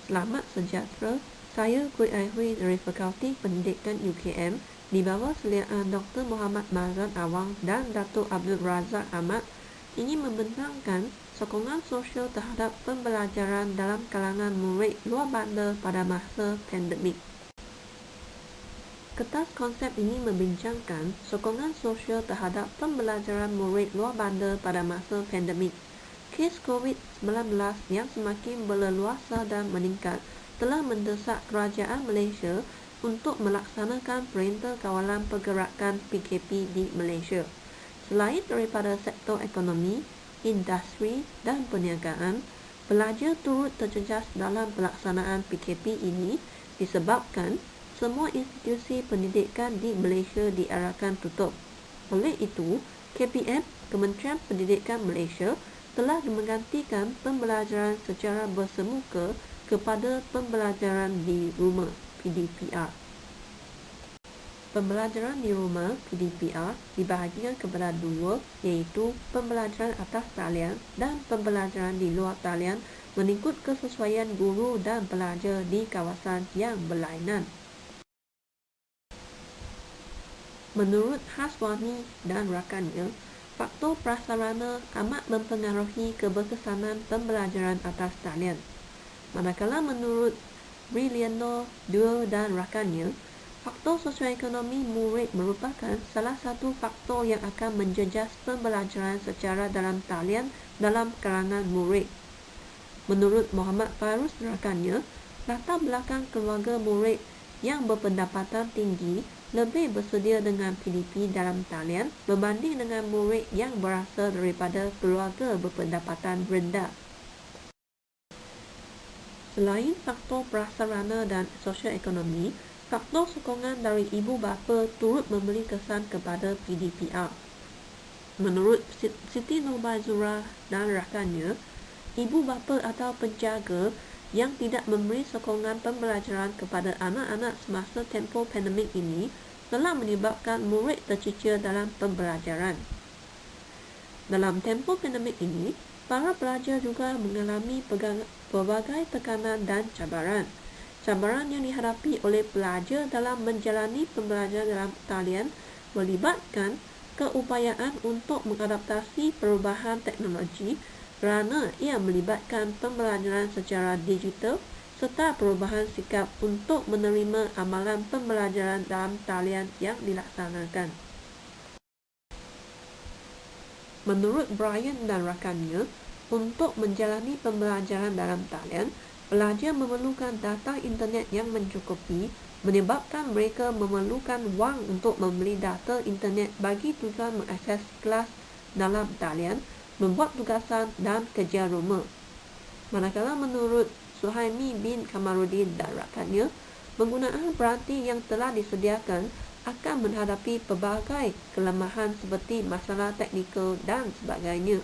Selamat sejahtera, saya Kui Ai Hui dari Fakulti Pendidikan UKM di bawah seliaan Dr. Muhammad Mazlan Awang dan Datuk Abdul Razak Ahmad ingin membentangkan sokongan sosial terhadap pembelajaran dalam kalangan murid luar bandar pada masa pandemik. Kertas konsep ini membincangkan sokongan sosial terhadap pembelajaran murid luar bandar pada masa pandemik. Kes COVID-19 yang semakin berleluasa dan meningkat telah mendesak kerajaan Malaysia untuk melaksanakan Perintah Kawalan Pergerakan PKP di Malaysia. Selain daripada sektor ekonomi, industri dan perniagaan, pelajar turut terjejas dalam pelaksanaan PKP ini disebabkan semua institusi pendidikan di Malaysia diarahkan tutup. Oleh itu, KPM, Kementerian Pendidikan Malaysia, telah menggantikan pembelajaran secara bersemuka kepada pembelajaran di rumah (PDPR). Pembelajaran di rumah (PDPR) dibahagikan kepada dua, iaitu pembelajaran atas talian dan pembelajaran di luar talian mengikut kesesuaian guru dan pelajar di kawasan yang berlainan. Menurut Haswani dan rakannya, faktor prasarana amat mempengaruhi keberkesanan pembelajaran atas talian. Manakala menurut Briliano Dua dan rakannya, faktor sosioekonomi murid merupakan salah satu faktor yang akan menjejas pembelajaran secara dalam talian dalam kalangan murid. Menurut Muhammad Farus rakannya, latar belakang keluarga murid yang berpendapatan tinggi lebih bersedia dengan PDP dalam talian berbanding dengan murid yang berasal daripada keluarga berpendapatan rendah. Selain faktor prasarana dan sosioekonomi, faktor sokongan dari ibu bapa turut memberi kesan kepada PDPR. Menurut Siti Nurbaizura dan rakannya, ibu bapa atau penjaga yang tidak memberi sokongan pembelajaran kepada anak-anak semasa tempoh pandemik ini telah menyebabkan murid tercicir dalam pembelajaran. Dalam tempoh pandemik ini, para pelajar juga mengalami pelbagai tekanan dan cabaran. Cabaran yang dihadapi oleh pelajar dalam menjalani pembelajaran dalam talian melibatkan keupayaan untuk mengadaptasi perubahan teknologi kerana ia melibatkan pembelajaran secara digital serta perubahan sikap untuk menerima amalan pembelajaran dalam talian yang dilaksanakan. Menurut Brian dan rakannya, untuk menjalani pembelajaran dalam talian, pelajar memerlukan data internet yang mencukupi, menyebabkan mereka memerlukan wang untuk membeli data internet bagi tujuan mengakses kelas dalam talian, membuat tugasan dan kerja rumah. Manakala menurut Suhaimi bin Kamaruddin dan rakannya, penggunaan peranti yang telah disediakan akan menghadapi pelbagai kelemahan seperti masalah teknikal dan sebagainya.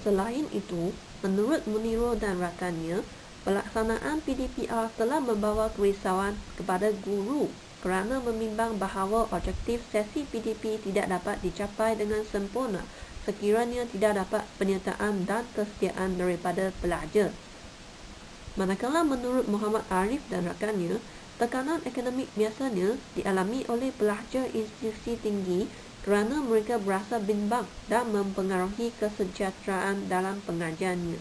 Selain itu, menurut Muniro dan rakannya, pelaksanaan PDPR telah membawa kerisauan kepada guru kerana membimbang bahawa objektif sesi PDP tidak dapat dicapai dengan sempurna sekiranya tidak dapat penyertaan dan kesetiaan daripada pelajar. Manakala menurut Muhammad Arif dan rakannya, tekanan akademik biasanya dialami oleh pelajar institusi tinggi kerana mereka berasa bimbang dan mempengaruhi kesejahteraan dalam pengajiannya.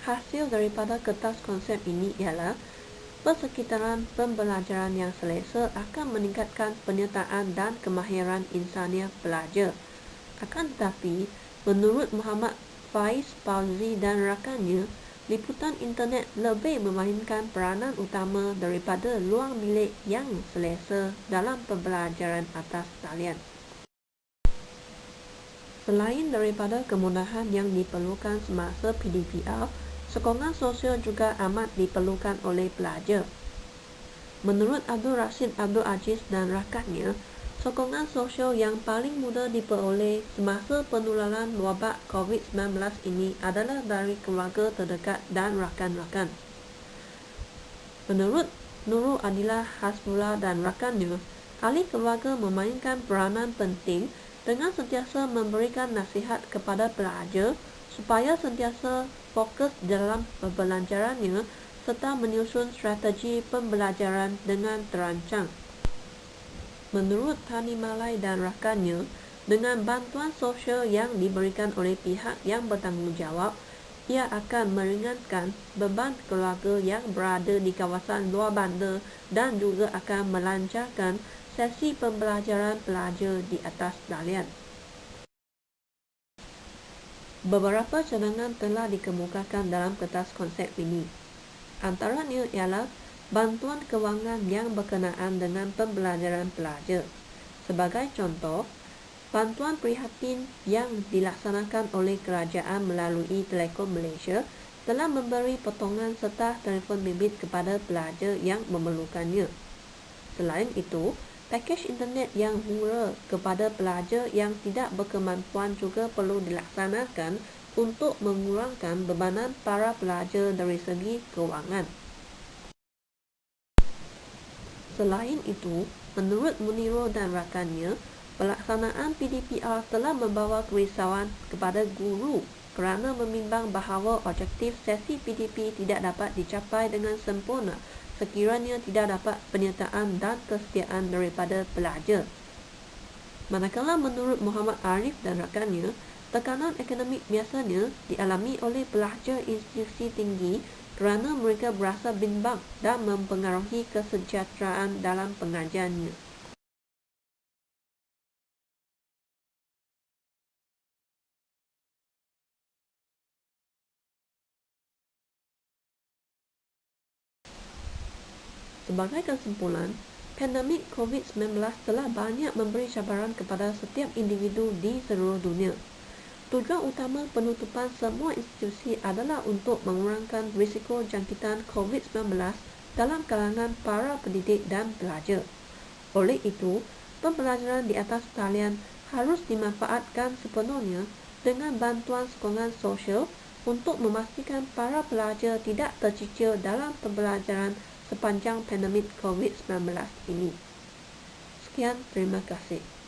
Hasil daripada kertas konsep ini ialah persekitaran pembelajaran yang selesa akan meningkatkan penyertaan dan kemahiran insaniah pelajar. Akan tetapi, menurut Muhammad Faiz Fauzi dan rakannya, liputan internet lebih memainkan peranan utama daripada ruang bilik yang selesa dalam pembelajaran atas talian. Selain daripada kemudahan yang diperlukan semasa PDPR, sokongan sosial juga amat diperlukan oleh pelajar. Menurut Abdul Rashid Abdul Aziz dan rakannya, sokongan sosial yang paling mudah diperoleh semasa penularan wabak COVID-19 ini adalah dari keluarga terdekat dan rakan-rakan. Menurut Nurul Adilah Hasbullah dan rakannya, ahli keluarga memainkan peranan penting dengan sentiasa memberikan nasihat kepada pelajar supaya sentiasa fokus dalam pembelajarannya serta menyusun strategi pembelajaran dengan terancang. Menurut Tani Malai dan rakannya, dengan bantuan sosial yang diberikan oleh pihak yang bertanggungjawab, ia akan meringankan beban keluarga yang berada di kawasan luar bandar dan juga akan melancarkan sesi pembelajaran pelajar di atas talian. Beberapa cadangan telah dikemukakan dalam kertas konsep ini. Antaranya ialah bantuan kewangan yang berkenaan dengan pembelajaran pelajar. Sebagai contoh, bantuan prihatin yang dilaksanakan oleh kerajaan melalui Telekom Malaysia telah memberi potongan serta telefon bimbit kepada pelajar yang memerlukannya. Selain itu, pakej internet yang murah kepada pelajar yang tidak berkemampuan juga perlu dilaksanakan untuk mengurangkan bebanan para pelajar dari segi kewangan. Selain itu, menurut Muniro dan rakannya, pelaksanaan PDPR telah membawa kerisauan kepada guru kerana membimbang bahawa objektif sesi PDP tidak dapat dicapai dengan sempurna sekiranya tidak dapat penyertaan dan kesetiaan daripada pelajar. Manakala menurut Muhammad Arif dan rakannya, tekanan akademik biasanya dialami oleh pelajar institusi tinggi kerana mereka berasa bimbang dan mempengaruhi kesejahteraan dalam pengajiannya. Sebagai kesimpulan, pandemik COVID-19 telah banyak memberi cabaran kepada setiap individu di seluruh dunia. Tujuan utama penutupan semua institusi adalah untuk mengurangkan risiko jangkitan COVID-19 dalam kalangan para pendidik dan pelajar. Oleh itu, pembelajaran di atas talian harus dimanfaatkan sepenuhnya dengan bantuan sokongan sosial untuk memastikan para pelajar tidak tercicir dalam pembelajaran sepanjang pandemik COVID-19 ini. Sekian, terima kasih.